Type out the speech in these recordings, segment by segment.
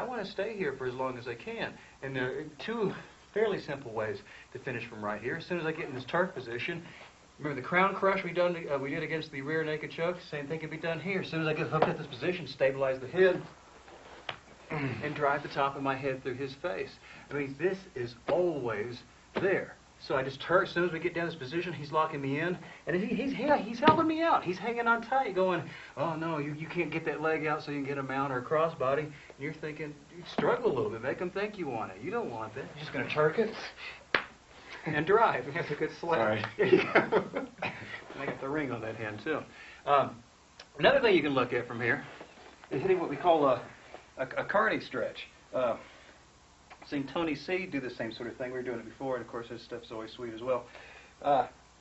I want to stay here for as long as I can. And there are two fairly simple ways to finish from right here. As soon as I get in this Turk position, remember the crown crush we did against the rear naked choke? Same thing can be done here. As soon as I get hooked at this position, stabilize the head, and drive the top of my head through his face. I mean, this is always there. So I just turn, as soon as we get down this position, he's locking me in, and he's helping me out. He's hanging on tight, going, oh no, you can't get that leg out so you can get a mount or a crossbody. And you're thinking, you struggle a little bit, make him think you want it. You don't want that. You're just going to Turk it and drive. That's a good slap. Sorry. There you go. I got the ring on that hand too. Another thing you can look at from here is hitting what we call a cardi stretch. Seen Tony C do the same sort of thing. We were doing it before, and of course his stuff's always sweet as well.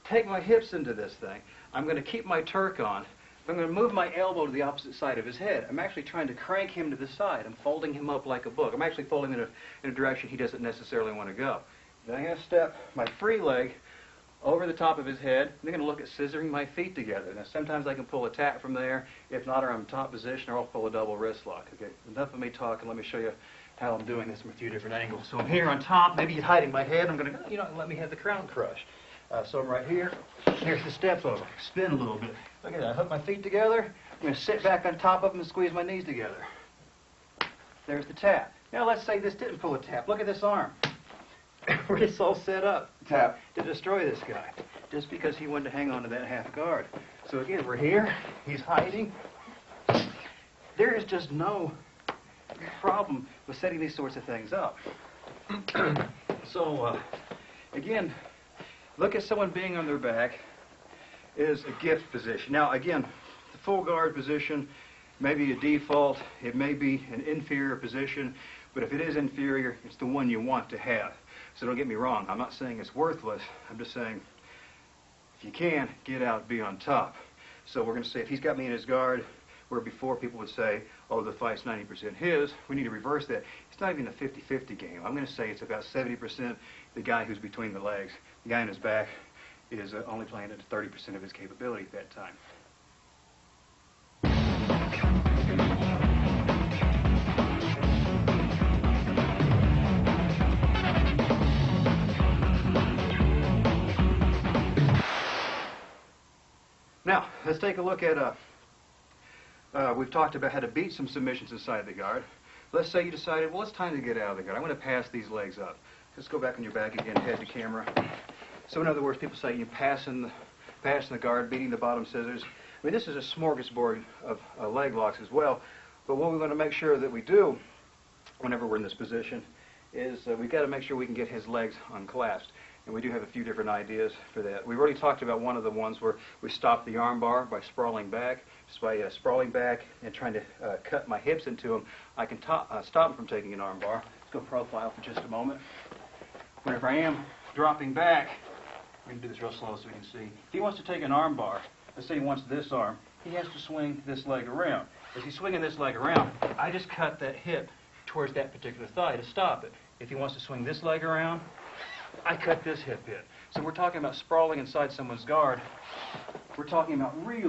Take my hips into this thing. I'm going to keep my Turk on. I'm going to move my elbow to the opposite side of his head. I'm actually trying to crank him to the side. I'm folding him up like a book. I'm actually folding him in a direction he doesn't necessarily want to go. Then I'm going to step my free leg over the top of his head. I'm going to look at scissoring my feet together. Now sometimes I can pull a tap from there. If not, or I'm in top position, or I'll pull a double wrist lock. Okay, enough of me talking. Let me show you how I'm doing this from a few different angles. So I'm here on top, maybe he's hiding my head. I'm going to go, you know, let me have the crown crush. So I'm right here. Here's the step over. Spin a little bit. Look at that. I hook my feet together. I'm going to sit back on top of them and squeeze my knees together. There's the tap. Now let's say this didn't pull a tap. Look at this arm. It's all set up Tap. to destroy this guy, just because he wanted to hang on to that half guard. So again, we're here. He's hiding. There is just no problem with setting these sorts of things up. So again, look at someone being on their back is a gift position. Now again, the full guard position may be a default. It may be an inferior position, but if it is inferior, it's the one you want to have. So don't get me wrong, I'm not saying it's worthless. I'm just saying if you can, get out, be on top. So we're going to say if he's got me in his guard, where before people would say, oh, the fight's 90% his, we need to reverse that. It's not even a 50-50 game. I'm going to say it's about 70% the guy who's between the legs. The guy in his back is only playing at 30% of his capability at that time. Now, let's take a look at, we've talked about how to beat some submissions inside the guard. Let's say you decided, well, it's time to get out of the guard. I'm going to pass these legs up. Let's go back on your back again, head to camera. So in other words, people say you're passing the guard, beating the bottom scissors. I mean, this is a smorgasbord of leg locks as well. But what we want to make sure that we do whenever we're in this position is we've got to make sure we can get his legs unclasped. And we do have a few different ideas for that. We've already talked about one of the ones where we stop the arm bar by sprawling back. Just by sprawling back and trying to cut my hips into him, I can stop him from taking an arm bar. Let's go profile for just a moment. Whenever I am dropping back, we can do this real slow so we can see. If he wants to take an arm bar, let's say he wants this arm, he has to swing this leg around. As he's swinging this leg around, I just cut that hip towards that particular thigh to stop it. If he wants to swing this leg around, I cut this hip in. So we're talking about sprawling inside someone's guard. We're talking about really